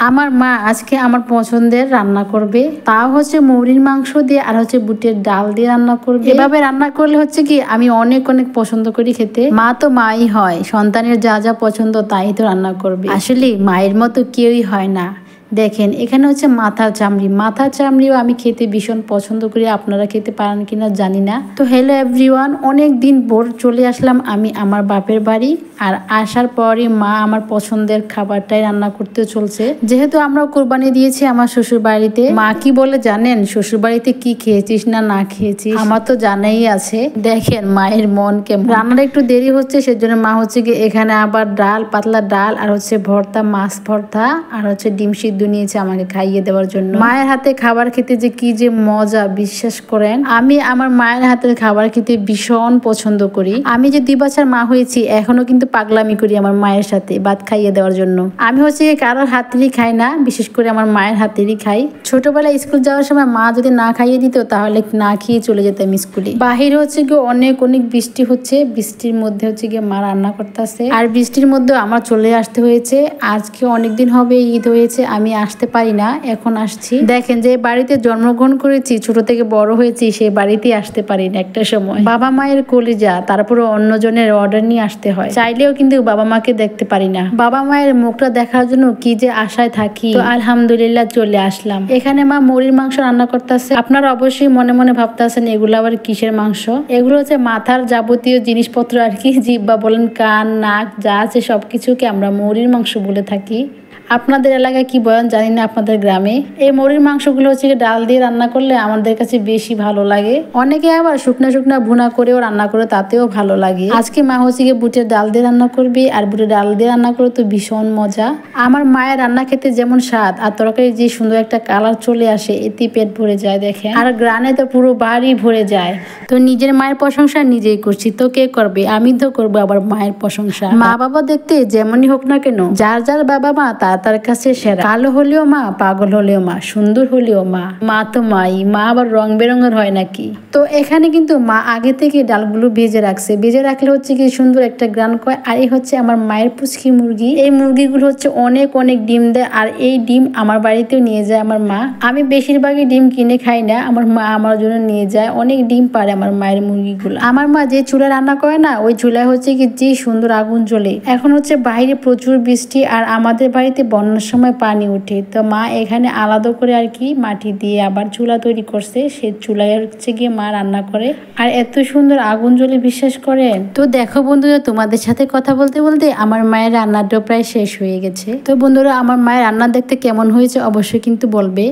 আমার মা আজকে আমার পছন্দের রান্না করবে, তাও হচ্ছে মুরগির মাংস দিয়ে আর হচ্ছে বুটের ডাল দিয়ে রান্না করবে। এভাবে রান্না করলে হচ্ছে কি আমি অনেক অনেক পছন্দ করি খেতে। মা তো মাই হয়, সন্তানের যা যা পছন্দ তাই তো রান্না করবে। আসলে মায়ের মতো কেউই হয় না। দেখেন এখানে হচ্ছে মাথার চামড়িও আমি খেতে ভীষণ পছন্দ করি। আপনারা খেতে পারেন কিনা জানি না। তো হ্যালো এভরিওয়ান, অনেক দিন পর চলে আসলাম আমি আমার বাপের বাড়ি। আর আসার পরই মা আমার পছন্দের খাবারটাই রান্না করতে চলছে। যেহেতু আমরা কোরবানি দিয়েছি আমার শ্বশুর বাড়িতে, মা কি বলে জানেন? শ্বশুর বাড়িতে কি খেয়েছিস না না খেয়েছিস আমার তো জানাই আছে। দেখেন মায়ের মন কেমন। রান্নাটা একটু দেরি হচ্ছে, সেজন্য মা হচ্ছে কি এখানে আবার ডাল, পাতলা ডাল আর হচ্ছে ভর্তা, মাছ ভর্তা আর হচ্ছে ডিম সিদ্ধ নিয়েছে আমাকে খাইয়ে দেওয়ার জন্য। মায়ের হাতে খাবার খেতে যে কি যে মজা, বিশ্বাস করেন আমি আমার মায়ের হাতের খাবার খেতে ভীষণ পছন্দ করি। আমি যে 2 বছর মা হয়েছি এখনো কিন্তু পাগলামি করি আমার মায়ের সাথে ভাত খাইয়ে দেওয়ার জন্য। আমি হচ্ছে কারোর হাতেরই খাই না, বিশেষ করে আমার মায়ের হাতেরই খাই। ছোটবেলায় স্কুল যাওয়ার সময় মা যদি না খাইয়ে দিত তাহলে না খেয়ে চলে যেতাম স্কুলে। বাহিরে হচ্ছে গিয়ে অনেক অনেক বৃষ্টি হচ্ছে, বৃষ্টির মধ্যে হচ্ছে গিয়ে মা রান্না করতেছে। আর বৃষ্টির মধ্যে আমার চলে আসতে হয়েছে। আজকে অনেকদিন হবে ঈদ হয়েছে, আমি আসতে পারি না, এখন আসছি। দেখেন যে বাড়িতে জন্মগ্রহণ করেছি, ছোট থেকে বড় হয়েছি, সেই বাড়িতেই আসতে পারি না একটা সময়। বাবা মায়ের কলিজা, তারপরে অন্যজনের অর্ডার নিয়ে আসতে হয়। চাইলেও কিন্তু বাবা মাকে দেখতে পারি না। বাবা মায়ের মুখটা দেখার জন্য কি যে আশায় থাকি। তো আলহামদুলিল্লাহ চলে আসলাম। এখানে মা মুরগির মাংস রান্না করতেছে। আপনারা অবশ্যই মনে মনে ভাবতেছেন এগুলো আবার কিসের মাংস। এগুলো হচ্ছে মাথার যাবতীয় জিনিসপত্র আর কি, জিহ্বা বলেন, কান, নাক যা আছে সবকিছুকে আমরা মুরগির মাংস বলে থাকি। আপনাদের এলাকায় কি বলেন জানি না, আপনাদের গ্রামে। এই মুরগির মাংসগুলো হচ্ছে ডাল দিয়ে রান্না করলে আমাদের কাছে বেশি ভালো লাগে। অনেকে আবার শুকনা শুকনা ভুনা করেও রান্না করে, তাতেও ভালো লাগে। আজকে মা হচ্ছে বুটের ডাল দিয়ে রান্না করবে, আর বুটের ডাল দিয়ে রান্না করে তো ভীষণ মজা। আমার মায়ের রান্না খেতে যেমন স্বাদ, আর তরকারি যে সুন্দর একটা কালার চলে আসে, এতে পেট ভরে যায় দেখেন। আর গ্রানে তো পুরো বাড়ি ভরে যায়। তো নিজের মায়ের প্রশংসা নিজেই করছি, তো কে করবে? আমি তো করবো আবার মায়ের প্রশংসা। মা বাবা দেখতে যেমনই হোক না কেন, যার যার বাবা মা তার কাছে সেরা। কালো হলেও মা, পাগল হলেও মা, সুন্দর হলেও মা। মা তো মাই, মা আবার রং বেরঙের হয় নাকি? তো এখানে কিন্তু মা আগে থেকে ডালগুলো ভেজে রাখছে। ভেজে রাখলে হচ্ছে কি সুন্দর একটা গ্রান কয়। আর এই হচ্ছে আমার মায়ের পুচকি মুরগি। এই মুরগিগুলো হচ্ছে অনেক অনেক ডিম দেয়, আর এই ডিম আমার বাড়িতেও নিয়ে যায় আমার মা। আমি বেশিরভাগই ডিম কিনে খাই না, আমার মা আমার জন্য নিয়ে যায়। অনেক ডিম পারে আমার মায়ের মুরগিগুলো। আমার মা যে চুলায় রান্না করে না, ওই চুলায় হচ্ছে কি যে সুন্দর আগুন জ্বলে। এখন হচ্ছে বাইরে প্রচুর বৃষ্টি, আর আমাদের বাড়িতে বন্যার সময় পানি উঠে। তো মা এখানে আলাদা করে আর কি মাটি দিয়ে আবার চুলা তৈরি করছে, সে চুলায় হচ্ছে গিয়ে মা রান্না করে। আর এত সুন্দর আগুন জ্বলে, বিশ্বাস করেন। তো দেখো বন্ধুরা, তোমাদের সাথে কথা বলতে বলতে আমার মায়ের রান্নাটাও প্রায় শেষ হয়ে গেছে। তো বন্ধুরা, আমার মায়ের রান্না দেখতে কেমন হয়েছে অবশ্যই কিন্তু বলবে।